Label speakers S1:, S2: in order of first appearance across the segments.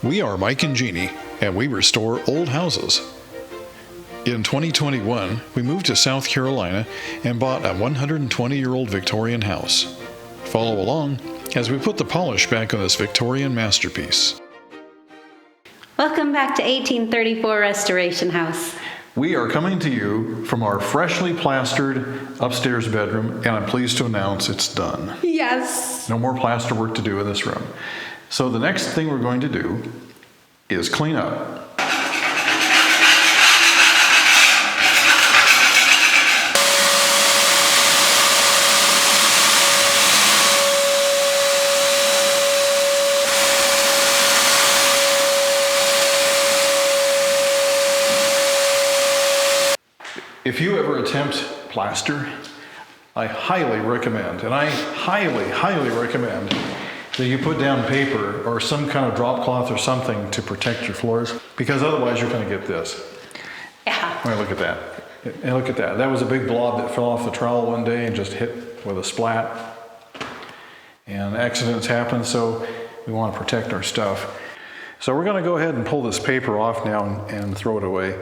S1: We are Mike and Jeannie, and we restore old houses. In 2021, we moved to South Carolina and bought a 120-year-old Victorian house. Follow along as we put the polish back on this Victorian masterpiece.
S2: Welcome back to 1834 Restoration House.
S1: We are coming to you from our freshly plastered upstairs bedroom, and I'm pleased to announce it's done.
S2: Yes.
S1: No more plaster work to do in this room. So the next thing we're going to do is clean up. If you ever attempt plaster, I highly recommend, and I highly recommend that you put down paper or some kind of drop cloth or something to protect your floors, because otherwise you're going to get this.
S2: Yeah.
S1: All right, look at that. And look at that. That was a big blob that fell off the trowel one day and just hit with a splat. And accidents happen, so we want to protect our stuff. So we're going to go ahead and pull this paper off now and throw it away.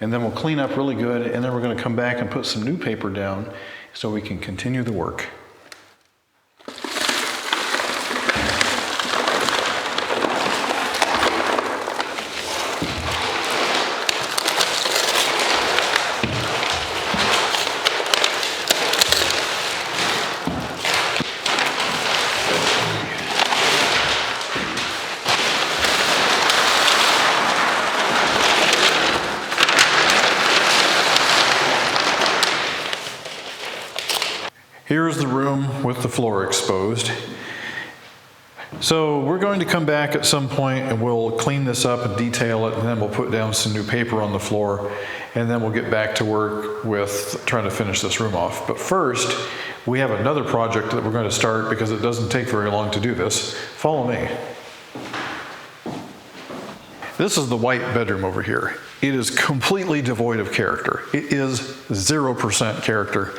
S1: And then we'll clean up really good, and then we're going to come back and put some new paper down so we can continue the work. Here's the room with the floor exposed. So we're going to come back at some point and we'll clean this up and detail it, and then we'll put down some new paper on the floor, and then we'll get back to work with trying to finish this room off. But first, we have another project that we're going to start because it doesn't take very long to do this. Follow me. This is the white bedroom over here. It is completely devoid of character. It is 0% character.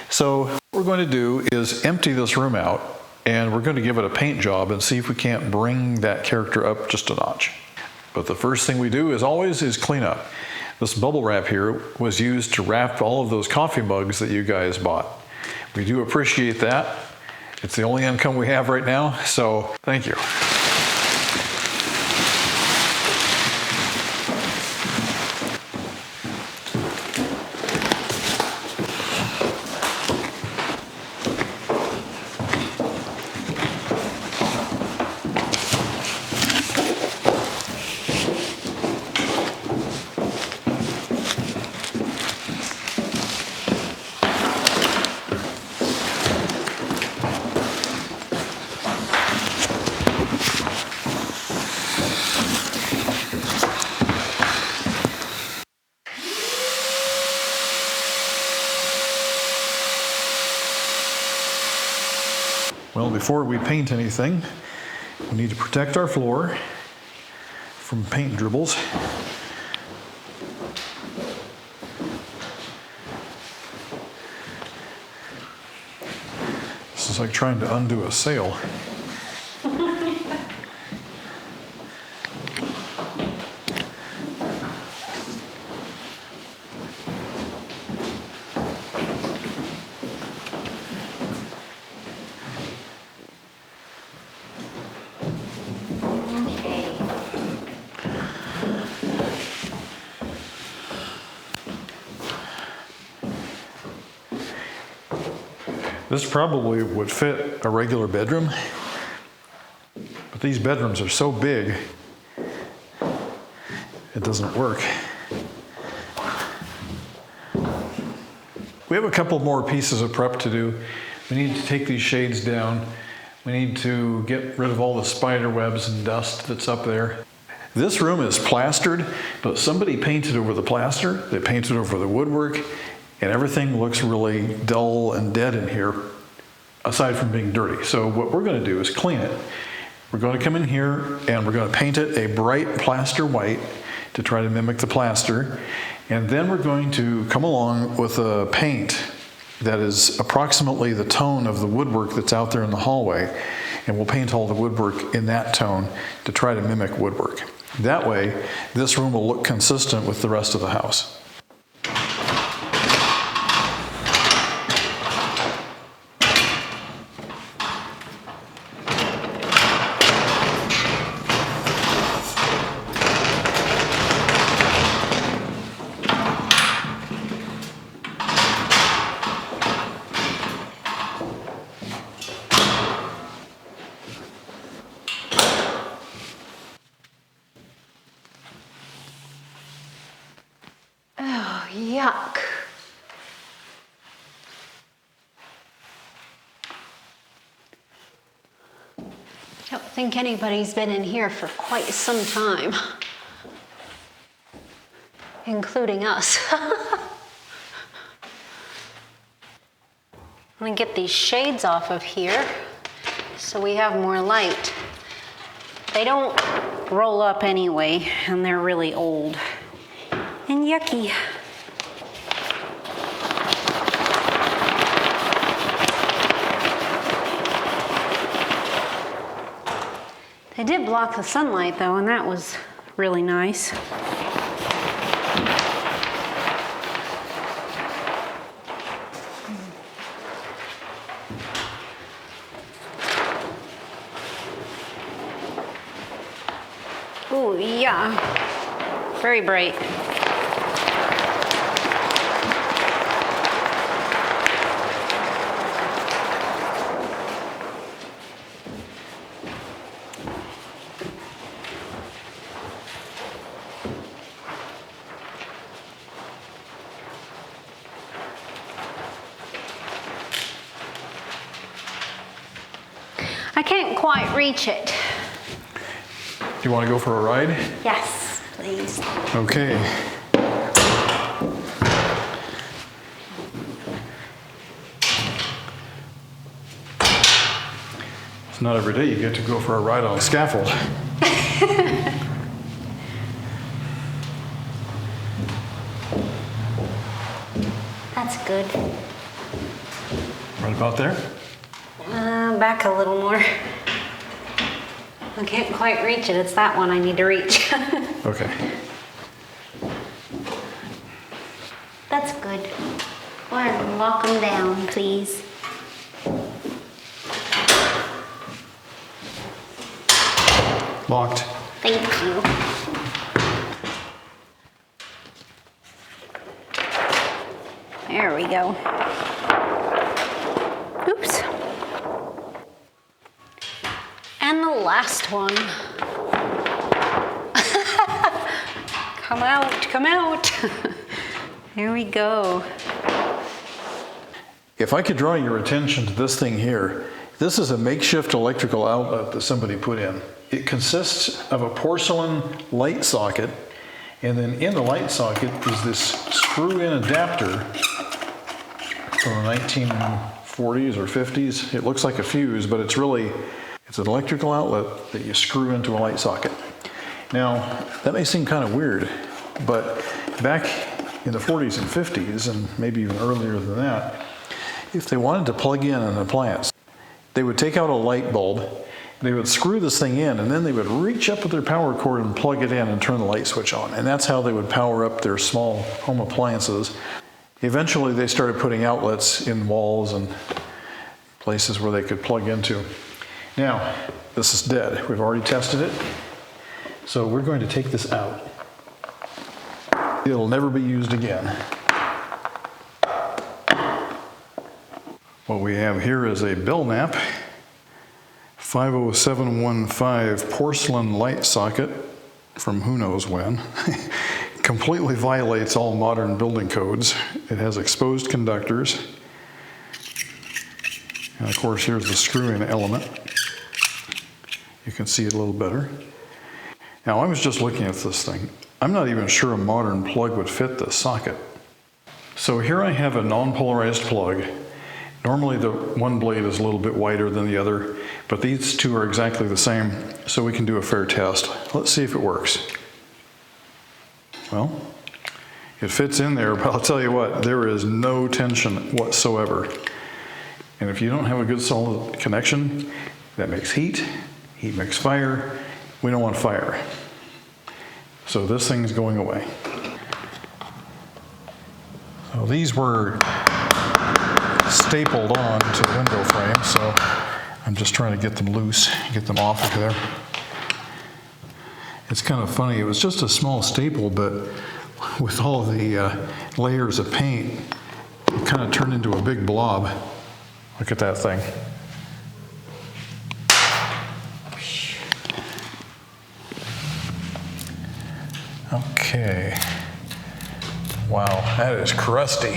S1: So what we're going to do is empty this room out, and we're going to give it a paint job and see if we can't bring that character up just a notch. But the first thing we do, as always, is clean up. This bubble wrap here was used to wrap all of those coffee mugs that you guys bought. We do appreciate that. It's the only income we have right now, so thank you. Well, before we paint anything, we need to protect our floor from paint dribbles. This is like trying to undo a sail. This probably would fit a regular bedroom, but these bedrooms are so big, it doesn't work. We have a couple more pieces of prep to do. We need to take these shades down. We need to get rid of all the spider webs and dust that's up there. This room is plastered, but somebody painted over the plaster, they painted over the woodwork, and everything looks really dull and dead in here, aside from being dirty. So what we're going to do is clean it. We're going to come in here and we're going to paint it a bright plaster white to try to mimic the plaster. And then we're going to come along with a paint that is approximately the tone of the woodwork that's out there in the hallway. and we'll paint all the woodwork in that tone to try to mimic woodwork. That way, this room will look consistent with the rest of the house.
S2: Oh, yuck. Don't think anybody's been in here for quite some time, including us. I'm gonna get these shades off of here so we have more light. They don't roll up anyway, and they're really old and yucky. They did block the sunlight though, and that was really nice. Ooh, yeah, very bright. I can't quite reach it.
S1: Do you want to go for a ride?
S2: Yes, please.
S1: Okay. It's not every day you get to go for a ride on a scaffold.
S2: That's good.
S1: Right about there?
S2: Back a little more. I can't quite reach it. It's that one I need to reach.
S1: Okay.
S2: That's good. Go ahead and lock them down, please.
S1: Locked.
S2: Thank you. There we go. Oops. And the last one. Come out, come out. There we go.
S1: If I could draw your attention to this thing here, this is a makeshift electrical outlet that somebody put in. It consists of a porcelain light socket, and then in the light socket is this screw-in adapter from the 1940s or 50s. It looks like a fuse, but it's an electrical outlet that you screw into a light socket. Now, that may seem kind of weird, but back in the 40s and 50s, and maybe even earlier than that, if they wanted to plug in an appliance, they would take out a light bulb, they would screw this thing in, and then they would reach up with their power cord and plug it in and turn the light switch on. And that's how they would power up their small home appliances. Eventually, they started putting outlets in walls and places where they could plug into. Now, this is dead. We've already tested it. So we're going to take this out. It'll never be used again. What we have here is a Belknap 50715 porcelain light socket from who knows when. Completely violates all modern building codes. It has exposed conductors. And of course, here's the screw-in element. You can see it a little better. Now, I was just looking at this thing. I'm not even sure a modern plug would fit this socket. So here I have a non-polarized plug. Normally the one blade is a little bit wider than the other, but these two are exactly the same, so we can do a fair test. Let's see if it works. Well, it fits in there, but I'll tell you what, there is no tension whatsoever. And if you don't have a good solid connection, That makes heat. Heat makes fire. We don't want fire. So this thing's going away. So these were stapled on to the window frame, so I'm just trying to get them loose, get them off of there. It's kind of funny, it was just a small staple, but with all the layers of paint, it kind of turned into a big blob. Look at that thing. Okay. Wow, that is crusty.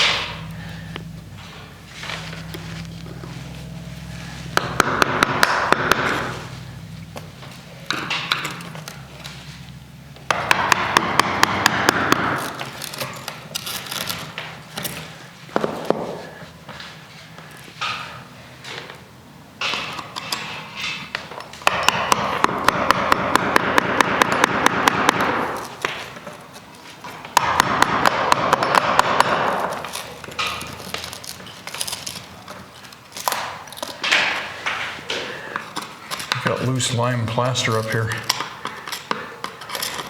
S1: Got loose lime plaster up here.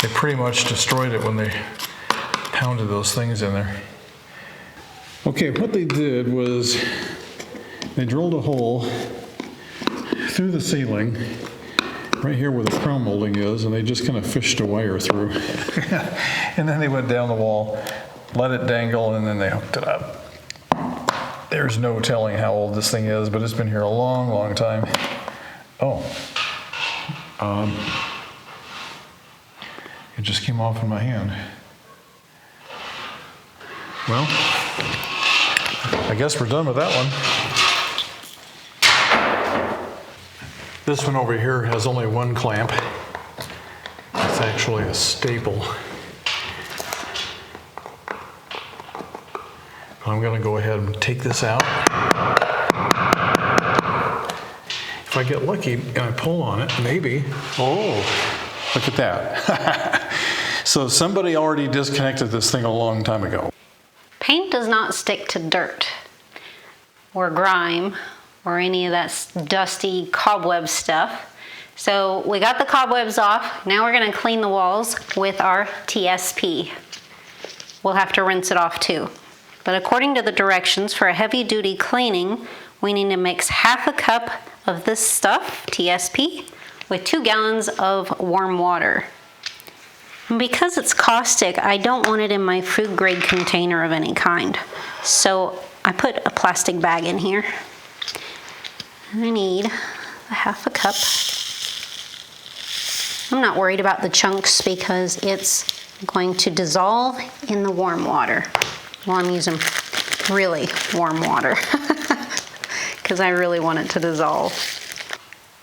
S1: They pretty much destroyed it when they pounded those things in there. Okay, what they did was they drilled a hole through the ceiling, right here where the crown molding is, and they just kind of fished a wire through. And then they went down the wall, let it dangle, and then they hooked it up. There's no telling how old this thing is, but it's been here a long, long time. Oh, it just came off in my hand. Well, I guess we're done with that one. This one over here has only one clamp. It's actually a staple. I'm going to go ahead and take this out. If I get lucky and I pull on it, maybe. Oh, look at that. So somebody already disconnected this thing a long time ago.
S2: Paint does not stick to dirt or grime or any of that dusty cobweb stuff. So we got the cobwebs off. Now we're going to clean the walls with our TSP. We'll have to rinse it off too. But according to the directions for a heavy duty cleaning, we need to mix half a cup of this stuff, TSP, with 2 gallons of warm water. And because it's caustic, I don't want it in my food grade container of any kind. So I put a plastic bag in here. And I need a half a cup. I'm not worried about the chunks because it's going to dissolve in the warm water. Well, I'm using really warm water because I really want it to dissolve.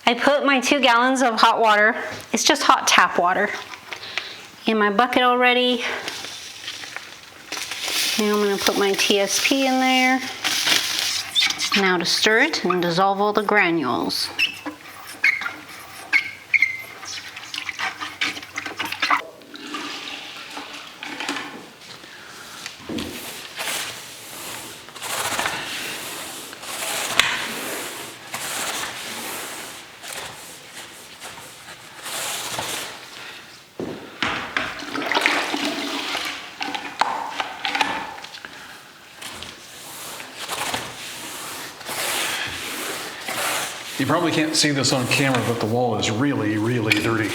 S2: I put my 2 gallons of hot water, it's just hot tap water, in my bucket already. Now I'm going to put my TSP in there. Now to stir it and dissolve all the granules.
S1: You probably can't see this on camera, but the wall is really, really dirty.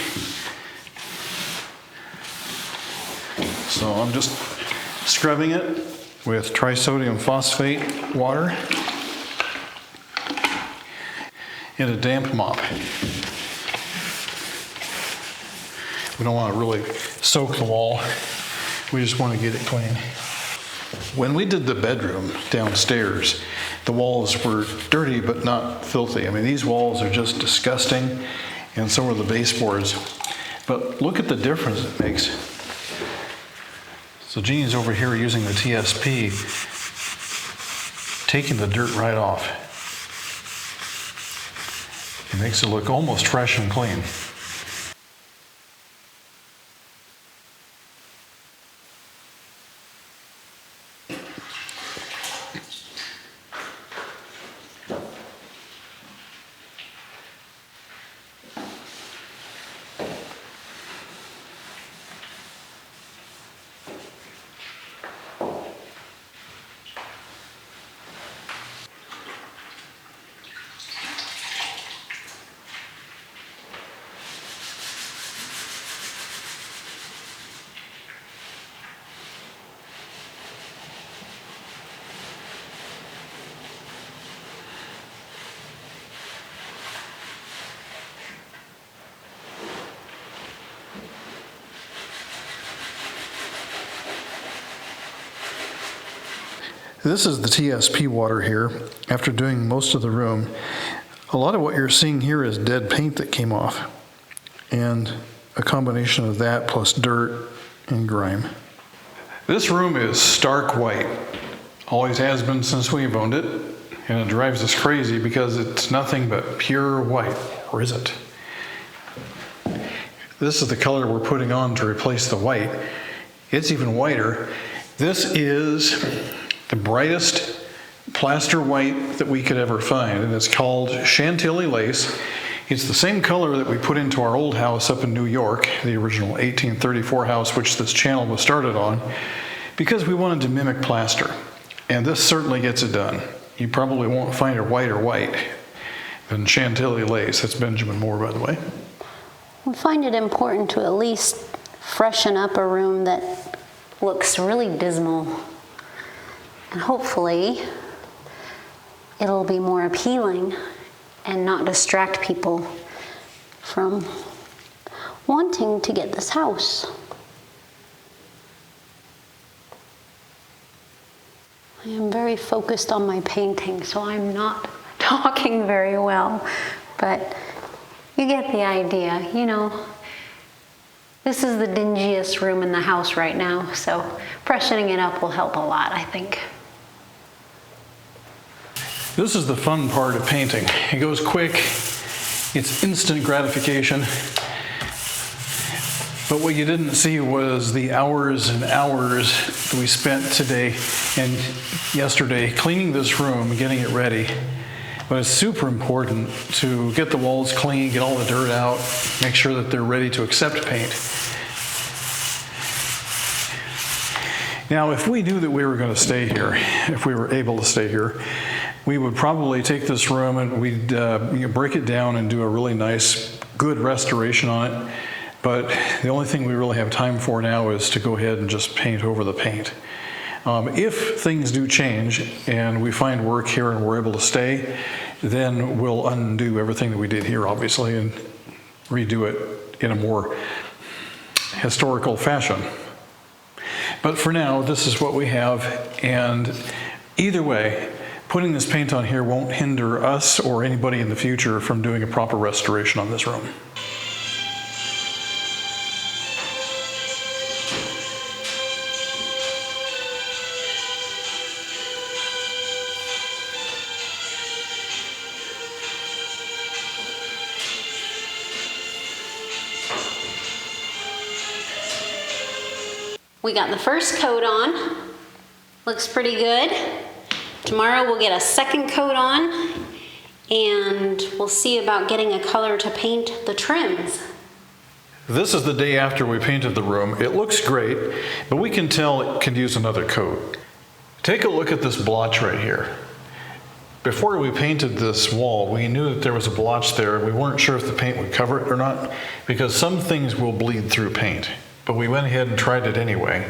S1: So I'm just scrubbing it with trisodium phosphate water and a damp mop. We don't want to really soak the wall. We just want to get it clean. When we did the bedroom downstairs, the walls were dirty but not filthy. I mean, these walls are just disgusting, and so are the baseboards. But look at the difference it makes. So Jeannie's over here using the TSP, taking the dirt right off. It makes it look almost fresh and clean. This is the TSP water here. After doing most of the room, a lot of what you're seeing here is dead paint that came off, and a combination of that plus dirt and grime. This room is stark white. Always has been since we've owned it, and it drives us crazy because it's nothing but pure white, or is it? This is the color we're putting on to replace the white. It's even whiter. This is the brightest plaster white that we could ever find, and it's called Chantilly lace. It's the same color that we put into our old house up in New York, the original 1834 house, which this channel was started on, because we wanted to mimic plaster. And this certainly gets it done. You probably won't find a whiter white than Chantilly lace. That's Benjamin Moore, by the way.
S2: We find it important to at least freshen up a room that looks really dismal. And hopefully, it'll be more appealing and not distract people from wanting to get this house. I am very focused on my painting, so I'm not talking very well, but you get the idea, you know. This is the dingiest room in the house right now, so freshening it up will help a lot, I think.
S1: This is the fun part of painting. It goes quick, it's instant gratification. But what you didn't see was the hours and hours that we spent today and yesterday cleaning this room, getting it ready. But it's super important to get the walls clean, get all the dirt out, make sure that they're ready to accept paint. Now, if we knew that we were going to stay here, if we were able to stay here, we would probably take this room and we'd break it down and do a really nice, good restoration on it. But the only thing we really have time for now is to go ahead and just paint over the paint. If things do change and we find work here and we're able to stay, then we'll undo everything that we did here, obviously, and redo it in a more historical fashion. But for now, this is what we have, and either way, putting this paint on here won't hinder us or anybody in the future from doing a proper restoration on this room.
S2: We got the first coat on. Looks pretty good. Tomorrow we'll get a second coat on, and we'll see about getting a color to paint the trims.
S1: This is the day after we painted the room. It looks great, but we can tell it could use another coat. Take a look at this blotch right here. Before we painted this wall, we knew that there was a blotch there. We weren't sure if the paint would cover it or not, because some things will bleed through paint. But we went ahead and tried it anyway,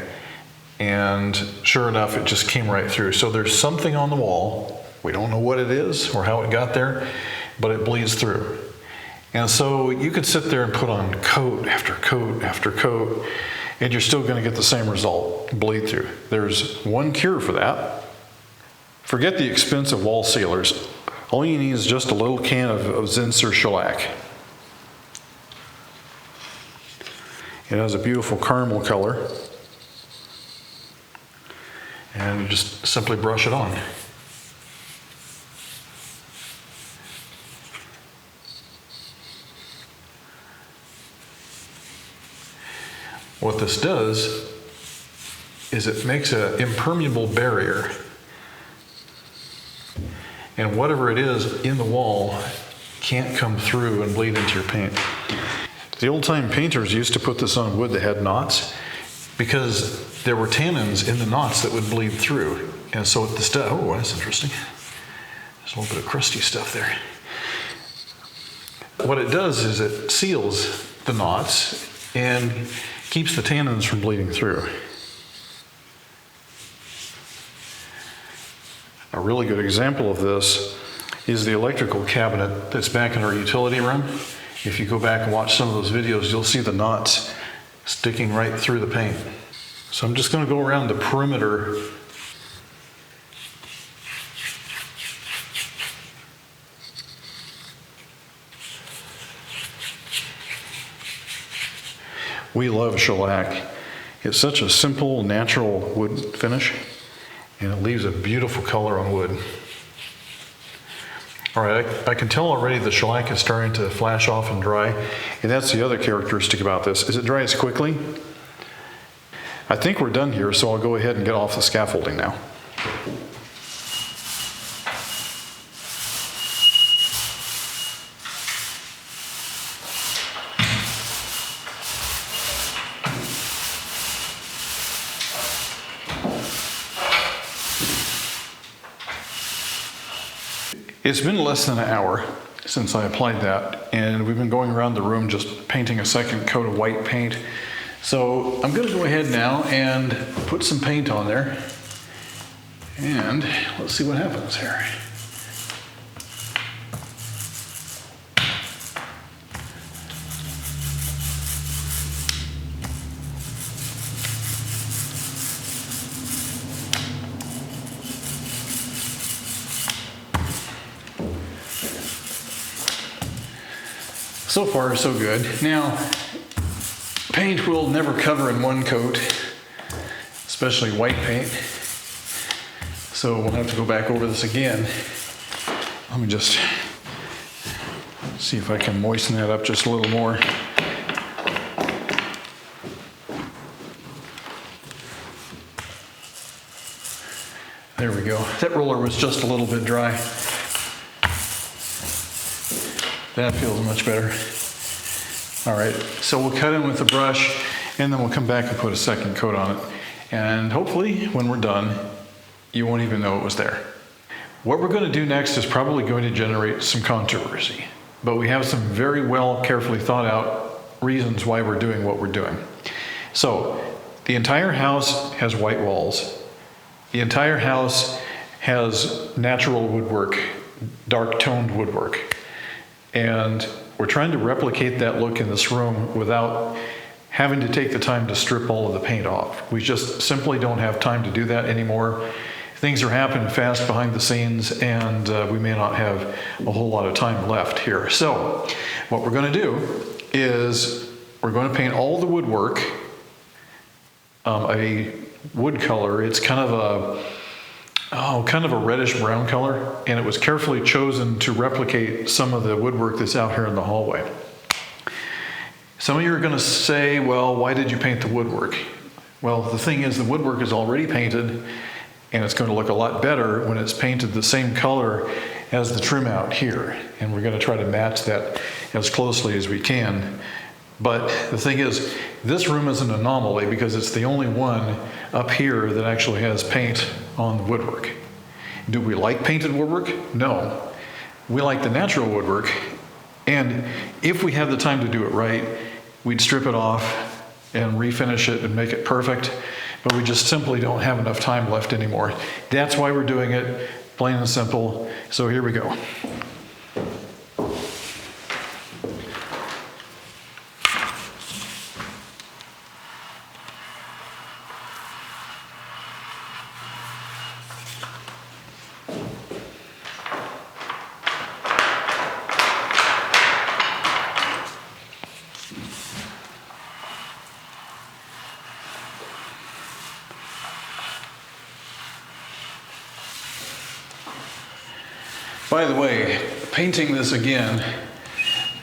S1: and sure enough, it just came right through. So there's something on the wall. We don't know what it is or how it got there, but it bleeds through. And so you could sit there and put on coat after coat after coat, and you're still going to get the same result, bleed through. There's one cure for that. Forget the expense of wall sealers. All you need is just a little can of Zinsser shellac. It has a beautiful caramel color. And you just simply brush it on. What this does is it makes an impermeable barrier. And whatever it is in the wall can't come through and bleed into your paint. The old-time painters used to put this on wood that had knots because there were tannins in the knots that would bleed through. And so the stuff, oh, that's interesting. There's a little bit of crusty stuff there. What it does is it seals the knots and keeps the tannins from bleeding through. A really good example of this is the electrical cabinet that's back in our utility room. If you go back and watch some of those videos, you'll see the knots sticking right through the paint. So I'm just going to go around the perimeter We love shellac. It's such a simple, natural wood finish, and it leaves a beautiful color on wood. All right, I can tell already the shellac is starting to flash off and dry, and that's the other characteristic about this, is it dries quickly. I think we're done here, so I'll go ahead and get off the scaffolding now. It's been less than an hour since I applied that, and we've been going around the room just painting a second coat of white paint. So I'm going to go ahead now and put some paint on there, and let's see what happens here. So far, so good. Now, paint will never cover in one coat, especially white paint. So we'll have to go back over this again. Let me just see if I can moisten that up just a little more. There we go. That roller was just a little bit dry. That feels much better. All right, so we'll cut in with the brush, and then we'll come back and put a second coat on it. And hopefully, when we're done, you won't even know it was there. What we're going to do next is probably going to generate some controversy, but we have some very well, carefully thought out reasons why we're doing what we're doing. So, the entire house has white walls. The entire house has natural woodwork, dark toned woodwork. And we're trying to replicate that look in this room without having to take the time to strip all of the paint off. We just simply don't have time to do that anymore. Things are happening fast behind the scenes, and we may not have a whole lot of time left here. So what we're going to do is we're going to paint all the woodwork a wood color. It's kind of a reddish brown color, and it was carefully chosen to replicate some of the woodwork that's out here in the hallway. Some of you are going to say, well, why did you paint the woodwork? Well, the thing is, the woodwork is already painted, and it's going to look a lot better when it's painted the same color as the trim out here, and we're going to try to match that as closely as we can. But the thing is, this room is an anomaly because it's the only one up here that actually has paint on the woodwork. Do we like painted woodwork? No. We like the natural woodwork, and if we have the time to do it right, we'd strip it off and refinish it and make it perfect, but we just simply don't have enough time left anymore. That's why we're doing it, plain and simple. So here we go. By the way, painting this again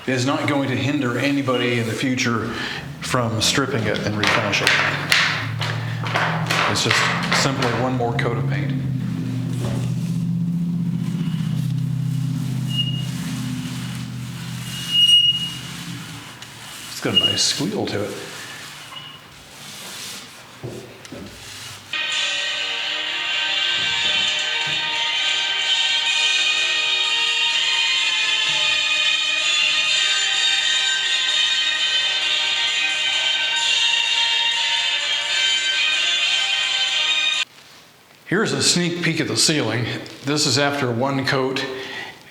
S1: is not going to hinder anybody in the future from stripping it and refinishing it. It's just simply one more coat of paint. It's got a nice squeal to it. Here's a sneak peek at the ceiling. This is after one coat,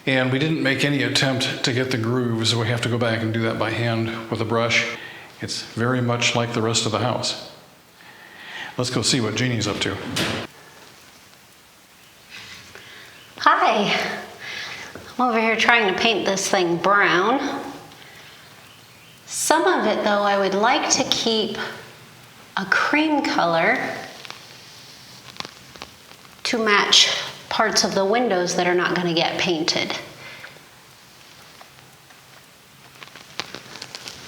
S1: and we didn't make any attempt to get the grooves, so we have to go back and do that by hand with a brush. It's very much like the rest of the house. Let's go see what Jeannie's up to.
S2: Hi, I'm over here trying to paint this thing brown. Some of it though, I would like to keep a cream color to match parts of the windows that are not going to get painted.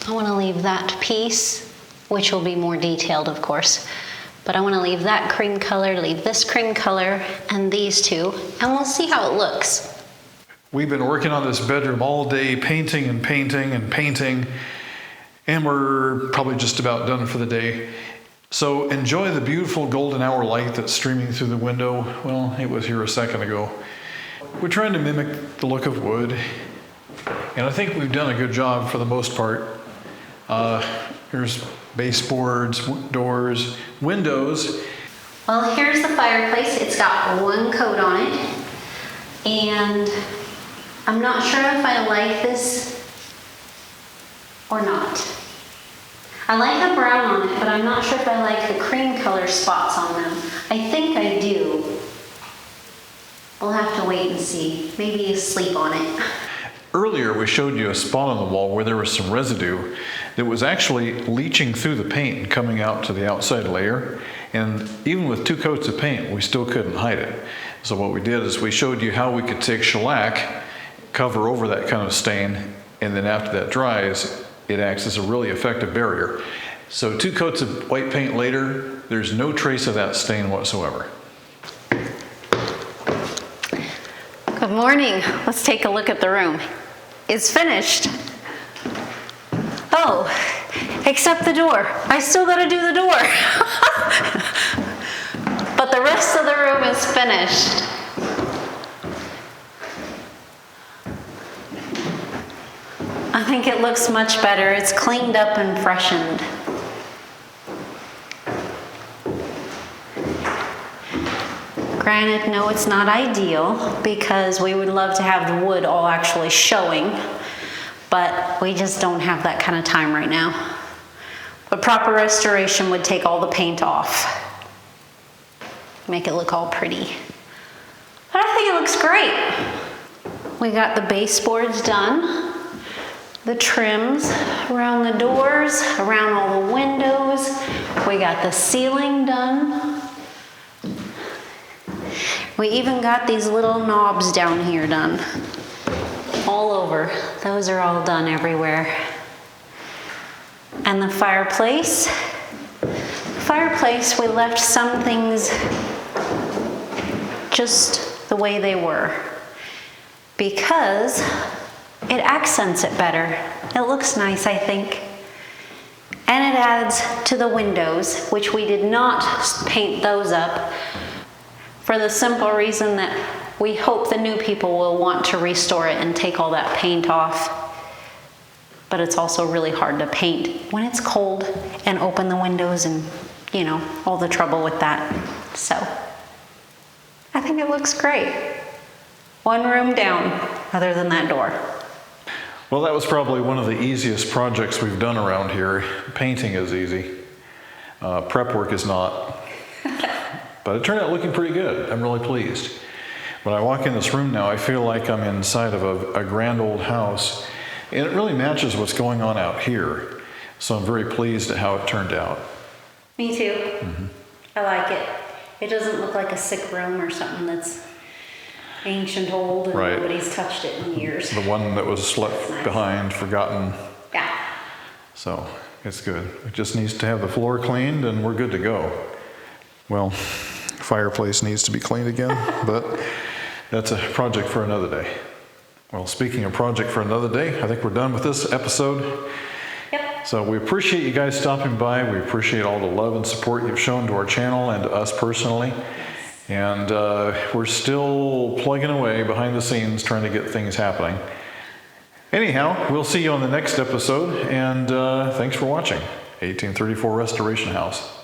S2: I want to leave that piece, which will be more detailed of course, but I want to leave that cream color, leave this cream color, and these two, and we'll see how it looks.
S1: We've been working on this bedroom all day, painting and painting and painting, and we're probably just about done for the day. So enjoy the beautiful golden hour light that's streaming through the window. Well, it was here a second ago. We're trying to mimic the look of wood, and I think we've done a good job for the most part. Here's baseboards, doors, windows.
S2: Well, here's the fireplace. It's got one coat on it, and I'm not sure if I like this or not. I like the brown on it, but I'm not sure if I like the cream color spots on them. I think I do. We'll have to wait and see. Maybe sleep on it.
S1: Earlier, we showed you a spot on the wall where there was some residue that was actually leaching through the paint and coming out to the outside layer. And even with 2 coats of paint, we still couldn't hide it. So what we did is we showed you how we could take shellac, cover over that kind of stain, and then after that dries, it acts as a really effective barrier. So 2 coats of white paint later, there's no trace of that stain whatsoever.
S2: Good morning. Let's take a look at the room. It's finished. Oh, except the door. I still gotta do the door. But the rest of the room is finished. I think it looks much better. It's cleaned up and freshened. Granted, no, it's not ideal because we would love to have the wood all actually showing, but we just don't have that kind of time right now. A proper restoration would take all the paint off, make it look all pretty. But I think it looks great. We got the baseboards done, the trims around the doors, around all the windows. We got the ceiling done. We even got these little knobs down here done. All over. Those are all done everywhere. And the fireplace. Fireplace, we left some things just the way they were, because it accents it better. It looks nice, I think. And it adds to the windows, which we did not paint those up, for the simple reason that we hope the new people will want to restore it and take all that paint off. But it's also really hard to paint when it's cold and open the windows and, you know, all the trouble with that. So I think it looks great. One room down, other than that door.
S1: Well, that was probably one of the easiest projects we've done around here. Painting is easy. Prep work is not. But it turned out looking pretty good. I'm really pleased. When I walk in this room now, I feel like I'm inside of a grand old house, and it really matches what's going on out here. So I'm very pleased at how it turned out.
S2: Me too. Mm-hmm. I like it. It doesn't look like a sick room or something that's ancient old and
S1: right.
S2: Nobody's touched it in years.
S1: The one that was left behind, forgotten.
S2: Yeah.
S1: So it's good. It just needs to have the floor cleaned and we're good to go. Well, fireplace needs to be cleaned again, but that's a project for another day. Well, speaking of project for another day, I think we're done with this episode.
S2: Yep.
S1: So we appreciate you guys stopping by. We appreciate all the love and support you've shown to our channel and to us personally. And we're still plugging away behind the scenes trying to get things happening. Anyhow, we'll see you on the next episode, and thanks for watching 1834 Restoration House.